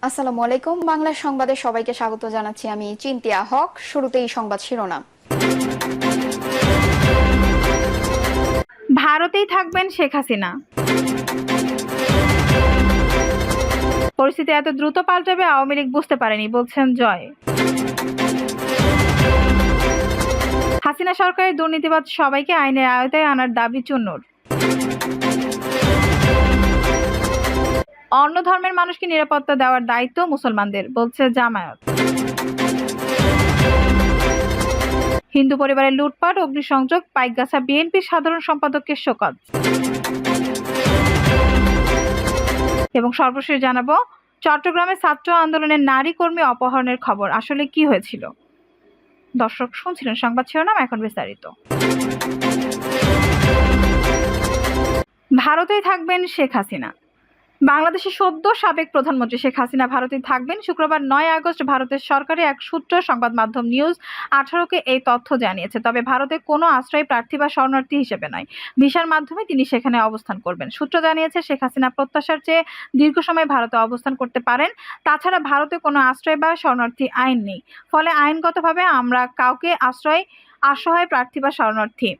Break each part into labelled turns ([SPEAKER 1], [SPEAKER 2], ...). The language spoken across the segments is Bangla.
[SPEAKER 1] আসসালামু আলাইকুম। বাংলা সংবাদে সবাইকে স্বাগত জানাচ্ছি। আমি চিন্তিয়া হক। শুরুতেই সংবাদ শিরোনাম।
[SPEAKER 2] ভারতেই থাকবেন শেখ হাসিনা। পরিস্থিতি এত দ্রুত পাল্টাবে আওয়ামী লীগ বুঝতে পারেনি, বলছেন জয়। হাসিনা সরকারের দুর্নীতিবাদ সবাইকে আইনের আওতায় আনার দাবি চুন্নুর। অন্য ধর্মের মানুষকে নিরাপত্তা দেওয়ার দায়িত্ব মুসলমানদের, বলছে জামায়াত। হিন্দু পরিবারের লুটপাট, অগ্নিসংযোগ, পাইকগাছা বিএনপির সাধারণ সম্পাদককে শোকজ। এবং সর্বশেষ জানাবো, চট্টগ্রামে ছাত্র আন্দোলনের নারী কর্মী অপহরণের খবর আসলে কি হয়েছিল। দর্শক শুনছিলেন সংবাদ শিরোনাম, এখন বিস্তারিত। ভারতেই থাকবেন শেখ হাসিনা। বাংলাদেশের সদ্য সাবেক প্রধানমন্ত্রী শেখ হাসিনা ভারতেই থাকবেন। শুক্রবার ৯ আগস্ট ভারতের সরকারি এক সূত্র সংবাদ মাধ্যম নিউজ ১৮কে এই তথ্য জানিয়েছে। তবে ভারতে কোনো আশ্রয় প্রার্থী বা শরণার্থী হিসেবে নয়, ভিসার মাধ্যমে তিনি সেখানে অবস্থান করবেন। সূত্র জানিয়েছে, শেখ হাসিনা প্রত্যাশার চেয়ে দীর্ঘ সময় ভারতে অবস্থান করতে পারেন। তাছাড়া ভারতে কোনো আশ্রয় বা শরণার্থী আইন নেই, ফলে আইনগতভাবে আমরা কাউকে আশ্রয় প্রার্থী বা শরণার্থী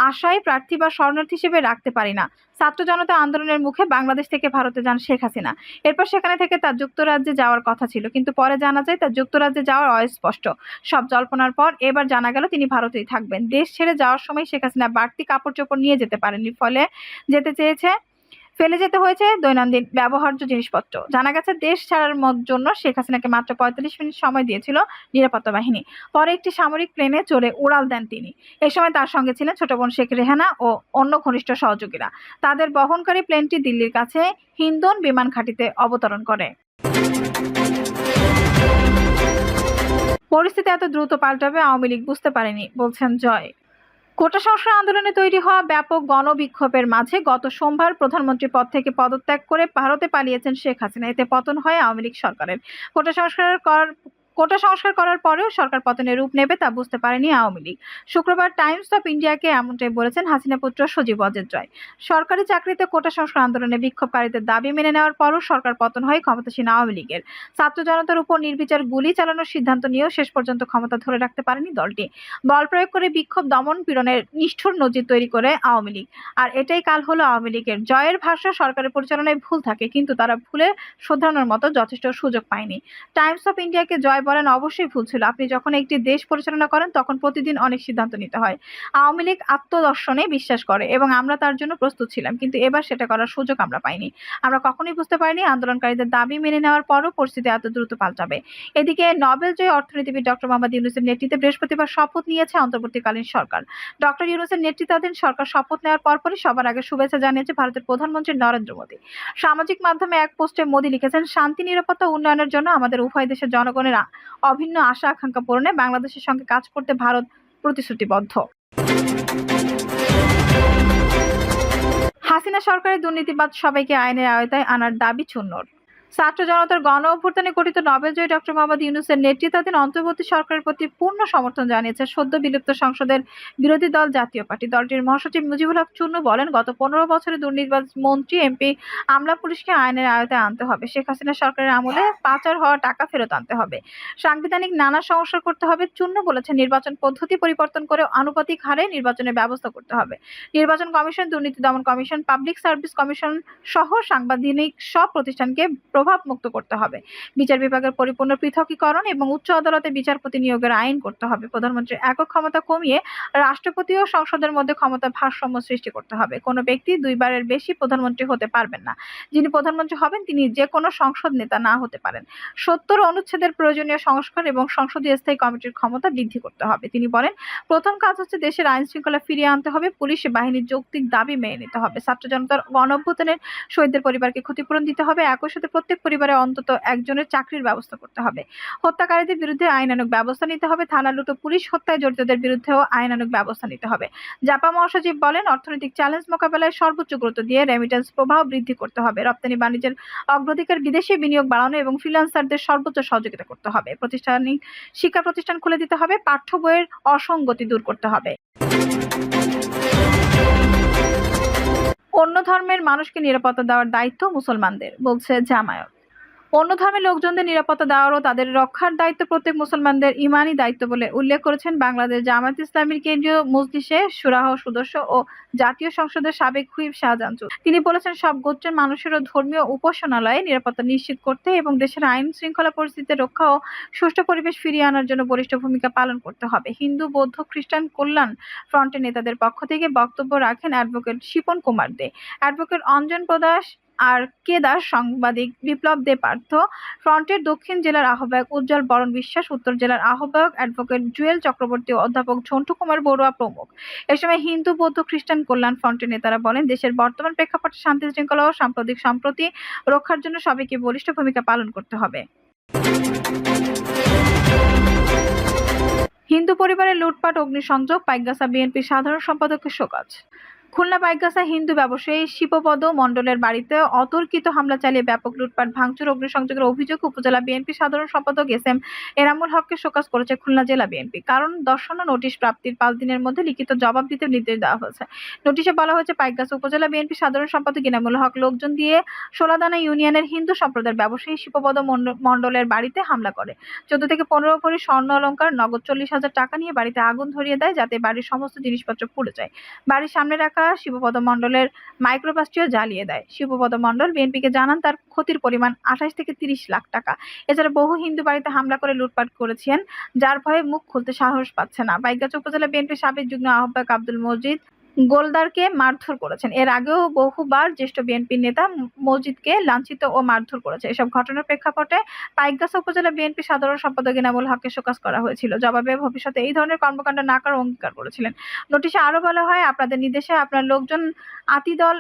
[SPEAKER 2] আশায় প্রার্থী বা শরণার্থী হিসেবে রাখতে পারি না। ছাত্র জনতা আন্দোলনের মুখে বাংলাদেশ থেকে ভারতে যান শেখ হাসিনা। এরপর সেখানে থেকে তার যুক্তরাজ্যে যাওয়ার কথা ছিল, কিন্তু পরে জানা যায় তার যুক্তরাজ্যে যাওয়ার অস্পষ্ট। সব জল্পনার পর এবার জানা গেল তিনি ভারতেই থাকবেন। দেশ ছেড়ে যাওয়ার সময় শেখ হাসিনা বাড়তি কাপড় চোপড় নিয়ে যেতে পারেননি, ফেলে যেতে হয়েছে দৈনন্দিন ব্যবহার্য জিনিসপত্র। জানা গেছে, দেশ ছাড়ার জন্য শেখ হাসিনাকে মাত্র ৪৫ মিনিট সময় দিয়েছিল নিরাপত্তা বাহিনী। পরে একটি সামরিক প্লেনে চড়ে উড়াল দেন তিনি। এ সময় তার সঙ্গে ছিলেন ছোট বোন শেখ রেহানা ও অন্য ঘনিষ্ঠ সহযোগীরা। তাদের বহনকারী প্লেনটি দিল্লির কাছে হিন্দন বিমান ঘাঁটিতে অবতরণ করে। পরিস্থিতি এত দ্রুত পাল্টাবে আওয়ামী লীগ বুঝতে পারেনি, বলছেন জয়। কোটা সংস্কার আন্দোলনে তৈরি হওয়া ব্যাপক গণবিক্ষোভের মাঝে গত সোমবার প্রধানমন্ত্রী পদ থেকে পদত্যাগ করে ভারতে পালিয়েছেন শেখ হাসিনা। এতে পতন হয় আওয়ামী লীগ সরকারের। কোটা সংস্কার করার পরেও সরকার পতনের রূপ নেবে তা বুঝতে পারেনি আওয়ামী লীগ। শুক্রবার টাইমস অফ ইন্ডিয়াকে এমনটাই বলেছেন হাসিনা পুত্র সজীব অজের জয়। সরকারি চাকরিতে কোটা সংস্কার আন্দোলনে বিক্ষোভকারীদের দাবি মেনে নেওয়ার পরও সরকার পতন হয় ক্ষমতাসীন আওয়ামী লীগের। ছাত্র জনতার উপর নির্বিচার গুলি চালানোর সিদ্ধান্ত নিয়েও শেষ পর্যন্ত ক্ষমতা ধরে রাখতে পারেনি দলটি। বল প্রয়োগ করে বিক্ষোভ দমন পীড়নের নিষ্ঠুর নজির তৈরি করে আওয়ামী লীগ। আর এটাই কাল হলো আওয়ামী লীগের জয়ের ভাষ্য, সরকারের পরিচালনায় ভুল থাকে, কিন্তু তারা ভুলে শোধরানোর মতো যথেষ্ট সুযোগ পায়নি। টাইমস অফ ইন্ডিয়াকে জয় বলেন, অবশ্যই ভুল ছিল। আপনি যখন একটি দেশ পরিচালনা করেন তখন প্রতিদিন অনেক সিদ্ধান্ত নিতে হয়। আওয়ামী লীগ আত্মদর্শনে বিশ্বাস করে এবং আমরা তার জন্য প্রস্তুত ছিলাম, কিন্তু এবার সেটা করার সুযোগ আমরা পাইনি। আমরা কখনোই বুঝতে পারিনি আন্দোলনকারীদের দাবি মেনে নেওয়ার পরও পরিস্থিতি এত দ্রুত পাল্টাবে। এদিকে নোবেল জয়ী অর্থনীতিবিদ ডক্টর মোহাম্মদ ইউনূসের নেতৃত্বে বৃহস্পতিবার শপথ নিয়েছে অন্তর্বর্তীকালীন সরকার। ডক্টর ইউনূসের নেতৃত্বাধীন সরকার শপথ নেওয়ার পরপরই সবার আগে শুভেচ্ছা জানিয়েছে ভারতের প্রধানমন্ত্রী নরেন্দ্র মোদী। সামাজিক মাধ্যমে এক পোস্টে মোদী লিখেছেন, শান্তি, নিরাপত্তা, উন্নয়নের জন্য আমাদের উভয় দেশের জনগণের অভিন্ন আশা আকাঙ্ক্ষা পূরণে বাংলাদেশের সঙ্গে কাজ করতে ভারত প্রতিশ্রুতিবদ্ধ। হাসিনা সরকারের দুর্নীতিবাদ সবাইকে আইনের আওতায় আনার দাবি চুন্নুর। ছাত্র জনতার গণ অভ্যুত্থানে গঠিত নোবেল জয়ী ডক্টর মোহাম্মদ ইউনূসের নেতৃত্বাধীন অন্তর্বর্তী সরকারের প্রতি পূর্ণ সমর্থন জানিয়েছে সদ্য বিলুপ্ত সংসদের বিরোধী দল জাতীয় পার্টি। দলটির মহাসচিব মুজিবুল হক চুন্নু বলেন, গত ১৫ বছরে দুর্নীতিবাজ মন্ত্রী, এমপি, আমলা, পুলিশকে আইনের আওতায় আনতে হবে। শেখ হাসিনা সরকারের আমলে পাচার হওয়া টাকা ফেরত আনতে হবে। সাংবিধানিক নানা সংস্কার করতে হবে। চুন্নু বলেছেন, নির্বাচন পদ্ধতি পরিবর্তন করে আনুপাতিক হারে নির্বাচনের ব্যবস্থা করতে হবে। নির্বাচন কমিশন, দুর্নীতি দমন কমিশন, পাবলিক সার্ভিস কমিশন সহ সাংবিধানিক সব প্রতিষ্ঠানকে প্রভাবমুক্ত করতে হবে। বিচার বিভাগের পরিপূর্ণ পৃথকীকরণ এবং উচ্চ আদালতে বিচারপতি নিয়োগের আইন করতে হবে। প্রধানমন্ত্রীর একক ক্ষমতা কমিয়ে রাষ্ট্রপতি ও সংসদের মধ্যে ক্ষমতা ভারসাম্য সৃষ্টি করতে হবে। কোনো ব্যক্তি দুইবারের বেশি প্রধানমন্ত্রী হতে পারবেন না। যিনি প্রধানমন্ত্রী হবেন তিনি যে কোনো সংসদ নেতা না হতে পারেন। ৭০ অনুচ্ছেদের প্রয়োজনীয় সংস্কার এবং সংসদীয় স্থায়ী কমিটির ক্ষমতা বৃদ্ধি করতে হবে। তিনি বলেন, প্রথম কাজ হচ্ছে দেশের আইন শৃঙ্খলা ফিরিয়ে আনতে হবে। পুলিশ বাহিনীর যৌক্তিক দাবি মেনে নিতে হবে। ছাত্র জনতার গণ অভ্যুত্থানের শহীদদের পরিবারকে ক্ষতিপূরণ দিতে হবে। একই সাথে প্রত্যেক পরিবারে অন্তত একজনের চাকরির ব্যবস্থা করতে হবে। হত্যাকারীদের বিরুদ্ধে আইনানুগ ব্যবস্থা নিতে হবে। থানা লুট ও পুলিশ হত্যায় জড়িতদের বিরুদ্ধেও আইনানুগ ব্যবস্থা নিতে হবে। জাপা মহাসচিব বলেন, অর্থনৈতিক চ্যালেঞ্জ মোকাবেলায় সর্বোচ্চ গুরুত্ব দিয়ে রেমিটেন্স প্রবাহ বৃদ্ধি করতে হবে। রপ্তানি বাণিজ্যের অগ্রাধিকার, বিদেশি বিনিয়োগ বাড়ানো এবং ফ্রিল্যান্সারদের সর্বোচ্চ সহযোগিতা করতে হবে। শিক্ষা প্রতিষ্ঠান খুলে দিতে হবে। পাঠ্য বইয়ের অসঙ্গতি দূর করতে হবে। অন্য ধর্মের মানুষকে নিরাপত্তা দেওয়ার দায়িত্ব মুসলমানদের, বলছে জামায়াত। অন্য ধর্মের লোকজনদের নিরাপত্তা দেওয়ার ও তাদের রক্ষার দায়িত্ব প্রত্যেক মুসলমানদের ইমানি দায়িত্ব বলে উল্লেখ করেছেন বাংলাদেশ জামায়াত ইসলামীর কেন্দ্রীয় মজলিসে শুরাহ সদস্য ও জাতীয় সংসদের সাবেক হুইপ শাহজাহান চৌধুরী। তিনি বলেছেন, সব গোত্রের মানুষেরও ধর্মীয় উপাসনালয়ে নিরাপত্তা নিশ্চিত করতে এবং দেশের আইন শৃঙ্খলা পরিস্থিতি রক্ষা ও সুষ্ঠু পরিবেশ ফিরিয়ে আনার জন্য বলিষ্ঠ ভূমিকা পালন করতে হবে। হিন্দু, বৌদ্ধ, খ্রিস্টান কল্যাণ ফ্রন্টের নেতাদের পক্ষ থেকে বক্তব্য রাখেন অ্যাডভোকেট শিপন কুমার দে, অ্যাডভোকেট অঞ্জন প্রদাস আর কেদার, সাংবাদিক বিপ্লব দে পার্থ, ফ্রন্টের দক্ষিণ জেলার আহ্বায়ক উজ্জ্বল বরণ বিশ্বাস, উত্তর জেলার আহ্বায়ক অ্যাডভোকেট জুয়েল চক্রবর্তী ও অধ্যাপক ঝন্টু কুমার বড়ুয়া প্রমুখ। এ সময় হিন্দু, বৌদ্ধ, খ্রিস্টান কল্যাণ ফ্রন্টের নেতারা বলেন, দেশের বর্তমান প্রেক্ষাপটে শান্তি শৃঙ্খলা ও সাম্প্রদায়িক সম্প্রীতি রক্ষার জন্য সবাইকে বলিষ্ঠ ভূমিকা পালন করতে হবে। হিন্দু পরিবারে লুটপাট, অগ্নিসংযোগ, পাইকগাছা বিএনপির সাধারণ সম্পাদকের শোকজ। খুলনা পাইকগাছা হিন্দু ব্যবসায়ী শিবপদ মণ্ডলের বাড়িতে অতর্কিত হামলা চালিয়ে ব্যাপক লুটপাট, ভাঙচুর, অগ্নিসংযোগের অভিযোগে উপজেলা বিএনপি সাধারণ সম্পাদক এস.এম. এনামুল হককে শোকজ করেছে খুলনা জেলা বিএনপি। কারণ দর্শানো নোটিশ প্রাপ্তির ৫ দিনের মধ্যে লিখিত জবাব দিতে নির্দেশ দেওয়া হয়েছে। নোটিশে বলা হয়েছে, পাইকগাছা উপজেলা বিএনপি সাধারণ সম্পাদক এনামুল হক লোকজন দিয়ে সোলাদানা ইউনিয়নের হিন্দু সম্প্রদায়ের ব্যবসায়ী শিবপদ মণ্ডলের বাড়িতে হামলা করে ১৪ থেকে ১৫ ভরি স্বর্ণ অলংকার, নগদ ৪০,০০০ টাকা নিয়ে বাড়িতে আগুন ধরিয়ে দেয়, যাতে বাড়ির সমস্ত জিনিসপত্র পুড়ে যায়। বাড়ির সামনে রাখা শিবপদ মণ্ডলের মাইক্রোবাসটিও জ্বালিয়ে দেয়। শিবপদ মণ্ডল বিএনপিকে জানান, তার ক্ষতির পরিমাণ ২৮ থেকে ৩০ লাখ টাকা। এছাড়া বহু হিন্দু বাড়িতে হামলা করে লুটপাট করেছেন, যার ভয়ে মুখ খুলতে সাহস পাচ্ছে না। পাইকগাছা উপজেলা বিএনপির সাবেক যুগ্ম আহ্বায়ক আব্দুল মজিদ গোলদারকে মারধর করেছেন। এর আগেও বহুবার জ্যেষ্ঠ বিএনপি নেতা মজিদকে লাঞ্ছিত ও মারধর করেছে। এসব ঘটনার প্রেক্ষাপটে পাইকগাছা উপজেলা বিএনপি সাধারণ সম্পাদক এনামুল হককে শোকজ করা হয়েছিল। জবাবে ভবিষ্যতে এই ধরনের কর্মকাণ্ড না করার অঙ্গীকার করেছিলেন। নোটিশে আরও বলা হয়, আপনাদের নির্দেশে আপনার লোকজন আতিদল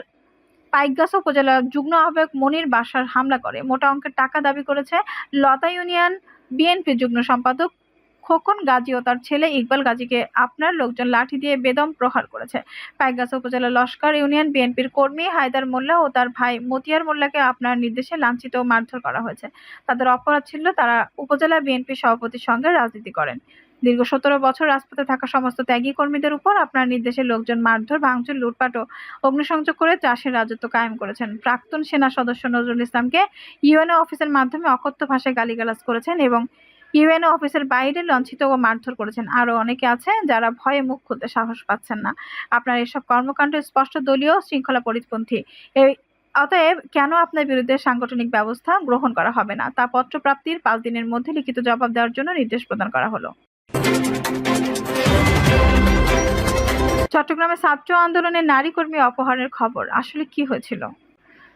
[SPEAKER 2] পাইকগাছা উপজেলা যুগ্ম আহ্বায়ক মনির বাসার হামলা করে মোটা অঙ্কের টাকা দাবি করেছে লতা ইউনিয়ন বিএনপির যুগ্ম সম্পাদক খোকন গাজী ও তার ছেলে ইকবাল গাজীকে আপনার লোকজন লাঠি দিয়ে বেদম প্রহার করেছে। পাইকগাছা উপজেলা লস্কর ইউনিয়ন বিএনপির কর্মী হায়দার মোল্লা ও তার ভাই মতিয়ার মোল্লাকে আপনার নির্দেশে লাঞ্ছিত ও মারধর করা হয়েছে। তাদের অপরাধ ছিল তারা উপজেলা বিএনপির সভাপতির সঙ্গে রাজনীতি করেন। দীর্ঘ ১৭ বছর রাজপথে থাকা সমস্ত ত্যাগী কর্মীদের উপর আপনার নির্দেশে লোকজন মারধর, ভাঙচুর, লুটপাট ও অগ্নিসংযোগ করে চাষের রাজত্ব কায়েম করেছেন। প্রাক্তন সেনা সদস্য নজরুল ইসলামকে ইউএনও অফিসের মাধ্যমে অকথ্য ভাষায় গালিগালাজ করেছেন এবং ইউএনও অফিসের বাইরে লাঞ্ছিত ও মারধর করেছেন। আরও অনেকে আছে যারা ভয়ে মুখ খুলতে সাহস পাচ্ছেন না। আপনার এসব কর্মকাণ্ড স্পষ্ট দলীয় শৃঙ্খলা পরিপন্থী। অতএব কেন আপনার বিরুদ্ধে সাংগঠনিক ব্যবস্থা গ্রহণ করা হবে না, তা পত্র প্রাপ্তির ৫ দিনের মধ্যে লিখিত জবাব দেওয়ার জন্য নির্দেশ প্রদান করা হলো। চট্টগ্রামে ছাত্র আন্দোলনে নারী কর্মী অপহরণের খবর, আসলে কি হয়েছিল?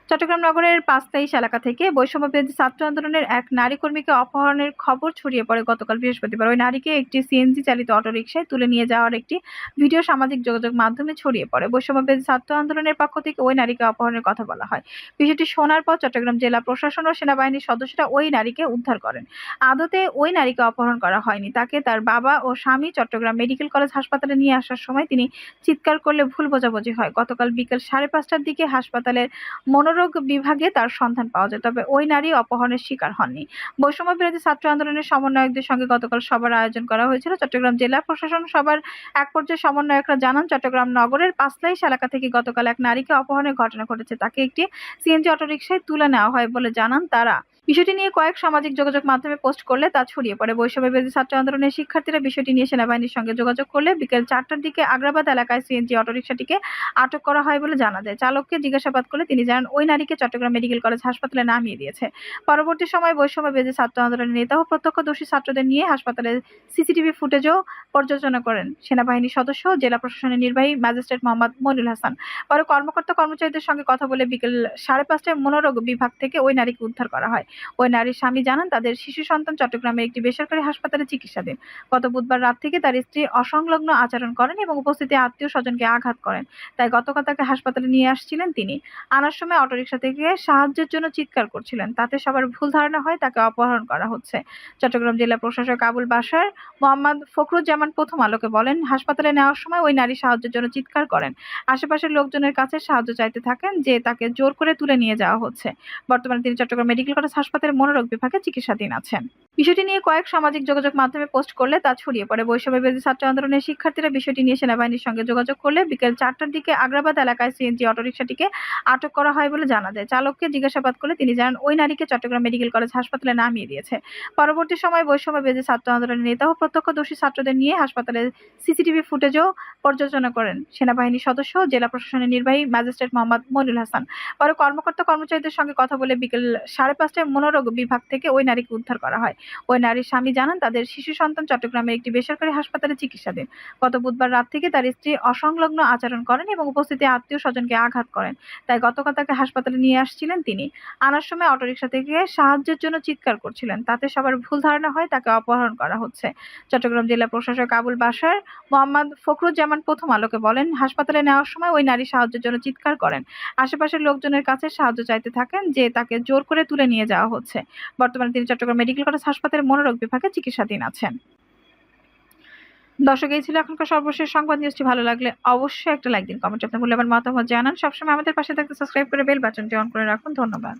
[SPEAKER 2] চট্টগ্রাম নগরের ৫২৩ এলাকা থেকে বৈষম্য বিরোধী ছাত্র আন্দোলনের এক নারী কর্মীকে অপহরণের খবর ছড়িয়ে পড়ে গতকাল বৃহস্পতিবার। ওই নারীকে একটি সিএনজি চালিত অটোরিকশায় তুলে নিয়ে যাওয়ার একটি ভিডিও সামাজিক যোগাযোগ মাধ্যমে ছড়িয়ে পড়ে। বৈষম্য বিরোধী ছাত্র আন্দোলনের পক্ষ থেকে ওই নারীকে অপহরণের কথা বলা হয়। বিষয়টি শোনার পর চট্টগ্রাম জেলা প্রশাসন ও সেনাবাহিনীর সদস্যরা ওই নারীকে উদ্ধার করেন। আদতে ওই নারীকে অপহরণ করা হয়নি। তাকে তার বাবা ও স্বামী চট্টগ্রাম মেডিকেল কলেজ হাসপাতালে নিয়ে আসার সময় তিনি চিৎকার করলে ভুল বোঝাবুঝি হয়। গতকাল বিকেল ৫:৩০টার দিকে হাসপাতালের মনোরোগ বিভাগে তার সন্ধান পাওয়া যায়, তবে ওই নারী অপহরণের শিকার হননি। বৈষম্য বিরোধী ছাত্র আন্দোলনের সমন্বয়কদের সঙ্গে গতকাল সভার আয়োজন করা হয়েছিল। চট্টগ্রাম জেলা প্রশাসন সভার এক পর্যায়ে সমন্বয়করা জানান, চট্টগ্রাম নগরের ৫২৩ এলাকা থেকে গতকাল এক নারীকে অপহরণের ঘটনা ঘটেছে। তাকে একটি সিএনজি অটোরিকশায় তুলে নেওয়া হয় বলে জানান তারা। বিষয়টি নিয়ে কয়েক সামাজিক যোগাযোগ মাধ্যমে পোস্ট করলে তা ছড়িয়ে পড়ে। বৈষম্য বিরোধী ছাত্র আন্দোলনের শিক্ষার্থীরা বিষয়টি নিয়ে সেনাবাহিনীর সঙ্গে যোগাযোগ করলে বিকেল ৪টার দিকে আগ্রাবাদ এলাকায় সিএনজি অটোরিকশাটিকে আটক করা হয় বলে জানা যায়। চালককে জিজ্ঞাসাবাদ করলে তিনি জানান, ওই নারীকে চট্টগ্রাম মেডিকেল কলেজ হাসপাতালে নামিয়ে দিয়েছে। পরবর্তী সময়ে বৈষম্য বিরোধী ছাত্র আন্দোলনের নেতা ও প্রত্যক্ষদর্শী ছাত্রদের নিয়ে হাসপাতালের সিসিটিভি ফুটেজও পর্যালোচনা করেন সেনাবাহিনীর সদস্য ও জেলা প্রশাসনের নির্বাহী ম্যাজিস্ট্রেট মোহাম্মদ মনিরুল হাসান। পরে কর্মকর্তা কর্মচারীদের সঙ্গে কথা বলে বিকেল ৫:৩০টায় মনোরোগ বিভাগ থেকে ওই নারীকে উদ্ধার করা হয়। ওই নারীর স্বামী জানান, তাদের শিশু সন্তান চট্টগ্রামের একটি বেসরকারি হাসপাতালে চিকিৎসাধীন। গত বুধবার রাত থেকে তার স্ত্রী অসংলগ্ন আচরণ করেন এবং উপস্থিত আত্মীয় স্বজনকে আঘাত করেন। তাই গতকাল তাকে হাসপাতালে নিয়ে আসছিলেন তিনি। আনার সময় অটোরিকশা থেকে সাহায্যের জন্য চিৎকার করছিলেন। তাতে সবার ভুল ধারণা হয় তাকে অপহরণ করা হচ্ছে। চট্টগ্রাম জেলা প্রশাসক আবুল বাশার মোহাম্মদ ফখরুজ্জামান প্রথম আলোকে বলেন, হাসপাতালে নেওয়ার সময় ওই নারী সাহায্যের জন্য চিৎকার করেন। আশেপাশের লোকজনের কাছে সাহায্য চাইতে থাকেন যে তাকে জোর করে তুলে নিয়ে যাওয়া হচ্ছে। বর্তমানে তিনি চট্টগ্রাম মেডিকেল কলেজ হাসপাতালের মনোরোগ বিভাগে চিকিৎসাধীন আছেন। বিষয়টি নিয়ে কয়েক সামাজিক যোগাযোগ মাধ্যমে পোস্ট করলে তা ছড়িয়ে পড়ে। বৈষম্য বিরোধী ছাত্র আন্দোলনের শিক্ষার্থীরা বিষয়টি নিয়ে সেনাবাহিনীর সঙ্গে যোগাযোগ করলে বিকেল 4টার দিকে আগ্রাবাদ এলাকায় সিএনজি অটোরিকশাটিকে আটক করা হয় বলে জানা যায়। চালককে জিজ্ঞাসাবাদ করলে তিনি জানান, ওই নারীকে চট্টগ্রাম মেডিকেল কলেজ হাসপাতালে নামিয়ে দিয়েছে। পরবর্তী সময়ে বৈষম্য বিরোধী ছাত্র আন্দোলনের নেতা ও প্রত্যক্ষদর্শী ছাত্রদের নিয়ে হাসপাতালের সিসিটিভি ফুটেজও পর্যালোচনা করেন সেনাবাহিনীর সদস্য ও জেলা প্রশাসনের নির্বাহী ম্যাজিস্ট্রেট মোহাম্মদ মনিরুল হাসান। পরে কর্মকর্তা-কর্মচারীদের সঙ্গে কথা বলে বিকেল 5:30টায় মনোরোগ বিভাগ থেকে ওই নারীকে উদ্ধার করা হয়। ওই নারীর স্বামী জানান, তাদের শিশু সন্তান চট্টগ্রামের একটি বেসরকারি হাসপাতালে চিকিৎসাধীন। গত বুধবার রাত থেকে তার স্ত্রী অসংলগ্ন আচরণ করেন এবং উপস্থিত আত্মীয়-স্বজনকে আঘাত করেন। তাই গতকাল তাকে হাসপাতালে নিয়ে আসছিলেন তিনি। আনার সময় অটোরিকশা থেকে সাহায্যের জন্য চিৎকার করছিলেন। তাতে সবার ভুল ধারণা হয় তাকে অপহরণ করা হচ্ছে। চট্টগ্রাম জেলা প্রশাসক আবুল বাশার মোহাম্মদ ফখরুজ্জামান প্রথম আলোকে বলেন, হাসপাতালে নেওয়ার সময় ওই নারী সাহায্যের জন্য চিৎকার করেন। আশেপাশের লোকজনের কাছে সাহায্য চাইতে থাকেন যে তাকে জোর করে তুলে নিয়ে যাওয়া হচ্ছে। বর্তমানে তিনি চট্টগ্রাম মেডিকেল কলেজ হাসপাতালের মনোরোগ বিভাগে চিকিৎসাধীন আছেন। দর্শক, এই ছিল এখনকার সর্বশেষ সংবাদ। নিউজটি ভালো লাগলে অবশ্যই একটা লাইক দিন, কমেন্টে আপনার মূল্যবান মতামত জানান। সবসময় আমাদের পাশে থাকতে সাবস্ক্রাইব করে বেল বাটনটি অন করে রাখুন। ধন্যবাদ।